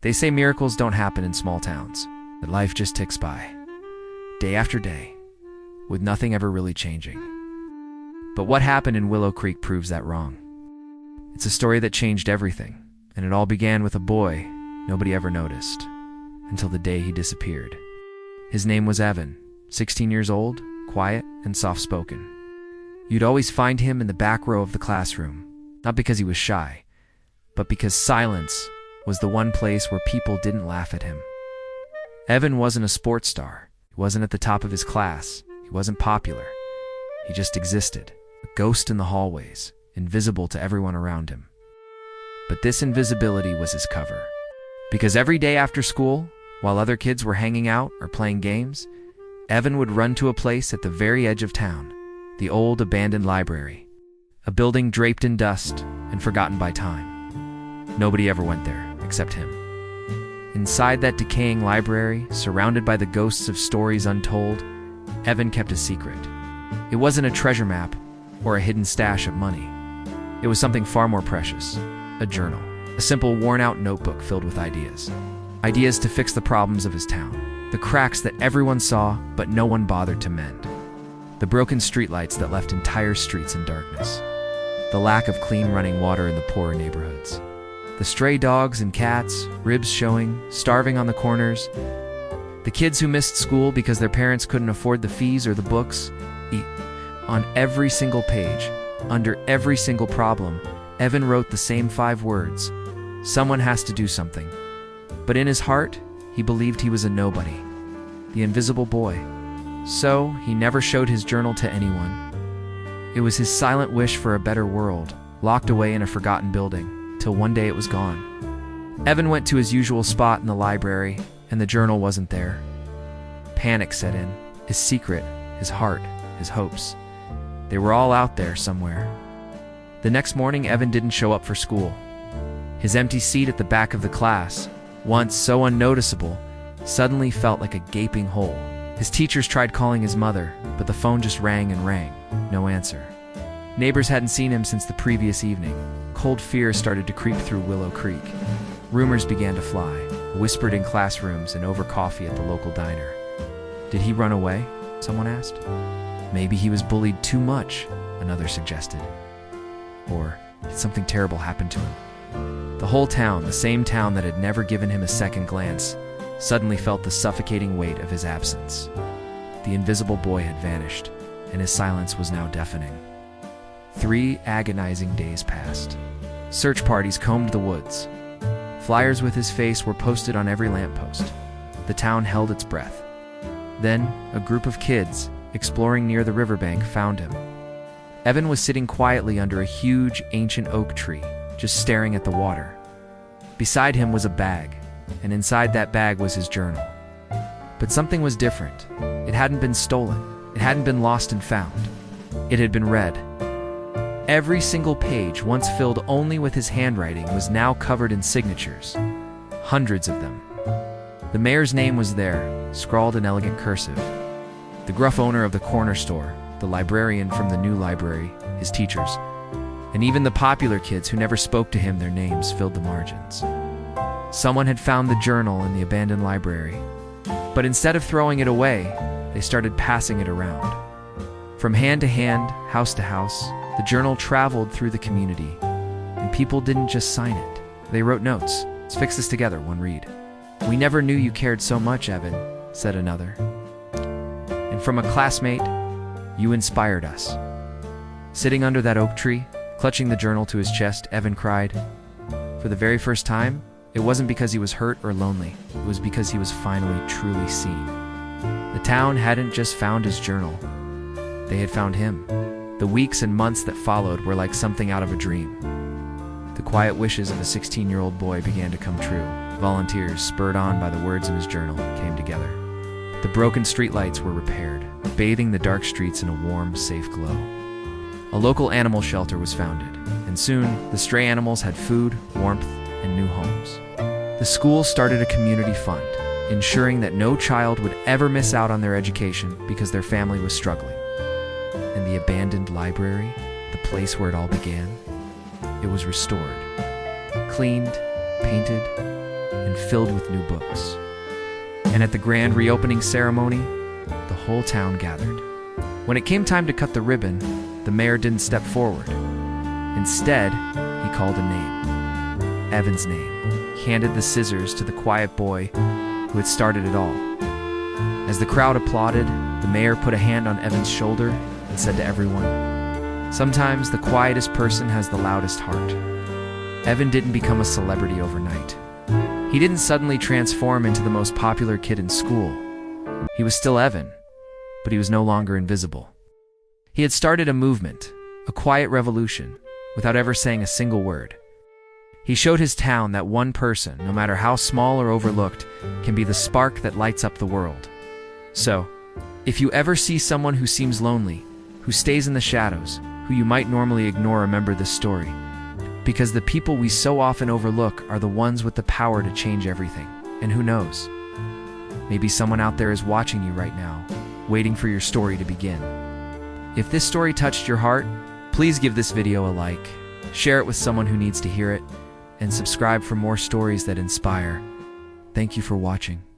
They say miracles don't happen in small towns, that life just ticks by, day after day, with nothing ever really changing. But what happened in Willow Creek proves that wrong. It's a story that changed everything, and it all began with a boy nobody ever noticed, until the day he disappeared. His name was Evan, 16 years old, quiet and soft-spoken. You'd always find him in the back row of the classroom, not because he was shy, but because silence was the one place where people didn't laugh at him. Evan wasn't a sports star. He wasn't at the top of his class. He wasn't popular. He just existed, a ghost in the hallways, invisible to everyone around him. But this invisibility was his cover. Because every day after school, while other kids were hanging out or playing games, Evan would run to a place at the very edge of town, the old abandoned library, a building draped in dust and forgotten by time. Nobody ever went there, except him. Inside that decaying library, surrounded by the ghosts of stories untold, Evan kept a secret. It wasn't a treasure map or a hidden stash of money. It was something far more precious, a journal, a simple worn-out notebook filled with ideas. Ideas to fix the problems of his town, the cracks that everyone saw but no one bothered to mend, the broken streetlights that left entire streets in darkness, the lack of clean running water in the poorer neighborhoods, the stray dogs and cats, ribs showing, starving on the corners, the kids who missed school because their parents couldn't afford the fees or the books. On every single page, under every single problem, Evan wrote the same 5 words: someone has to do something. But in his heart, he believed he was a nobody, the invisible boy. So he never showed his journal to anyone. It was his silent wish for a better world, locked away in a forgotten building, till one day it was gone. Evan went to his usual spot in the library, and the journal wasn't there. Panic set in. His secret, his heart, his hopes. They were all out there somewhere. The next morning, Evan didn't show up for school. His empty seat at the back of the class, once so unnoticeable, suddenly felt like a gaping hole. His teachers tried calling his mother, but the phone just rang and rang. No answer. Neighbors hadn't seen him since the previous evening. Cold fear started to creep through Willow Creek. Rumors began to fly, whispered in classrooms and over coffee at the local diner. Did he run away? Someone asked. Maybe he was bullied too much, another suggested. Or did something terrible happen to him? The whole town, the same town that had never given him a second glance, suddenly felt the suffocating weight of his absence. The invisible boy had vanished, and his silence was now deafening. 3 agonizing days passed. Search parties combed the woods. Flyers with his face were posted on every lamppost. The town held its breath. Then, a group of kids, exploring near the riverbank, found him. Evan was sitting quietly under a huge, ancient oak tree, just staring at the water. Beside him was a bag, and inside that bag was his journal. But something was different. It hadn't been stolen. It hadn't been lost and found. It had been read. Every single page, once filled only with his handwriting, was now covered in signatures. Hundreds of them. The mayor's name was there, scrawled in elegant cursive. The gruff owner of the corner store, the librarian from the new library, his teachers, and even the popular kids who never spoke to him, their names filled the margins. Someone had found the journal in the abandoned library, but instead of throwing it away, they started passing it around. From hand to hand, house to house, the journal traveled through the community, and people didn't just sign it. They wrote notes. Let's fix this together, one read. We never knew you cared so much, Evan, said another. And from a classmate, you inspired us. Sitting under that oak tree, clutching the journal to his chest, Evan cried. For the very first time, it wasn't because he was hurt or lonely. It was because he was finally truly seen. The town hadn't just found his journal. They had found him. The weeks and months that followed were like something out of a dream. The quiet wishes of a 16-year-old boy began to come true. Volunteers, spurred on by the words in his journal, came together. The broken streetlights were repaired, bathing the dark streets in a warm, safe glow. A local animal shelter was founded, and soon the stray animals had food, warmth, and new homes. The school started a community fund, ensuring that no child would ever miss out on their education because their family was struggling. And the abandoned library, the place where it all began, it was restored, cleaned, painted, and filled with new books. And at the grand reopening ceremony, the whole town gathered. When it came time to cut the ribbon, the mayor didn't step forward. Instead, he called a name. Evan's name. He handed the scissors to the quiet boy who had started it all. As the crowd applauded, the mayor put a hand on Evan's shoulder and said to everyone, "Sometimes the quietest person has the loudest heart." Evan didn't become a celebrity overnight. He didn't suddenly transform into the most popular kid in school. He was still Evan, but he was no longer invisible. He had started a movement, a quiet revolution, without ever saying a single word. He showed his town that one person, no matter how small or overlooked, can be the spark that lights up the world. So, if you ever see someone who seems lonely, who stays in the shadows, who you might normally ignore, remember this story. Because the people we so often overlook are the ones with the power to change everything. And who knows? Maybe someone out there is watching you right now, waiting for your story to begin. If this story touched your heart, please give this video a like, share it with someone who needs to hear it, and subscribe for more stories that inspire. Thank you for watching.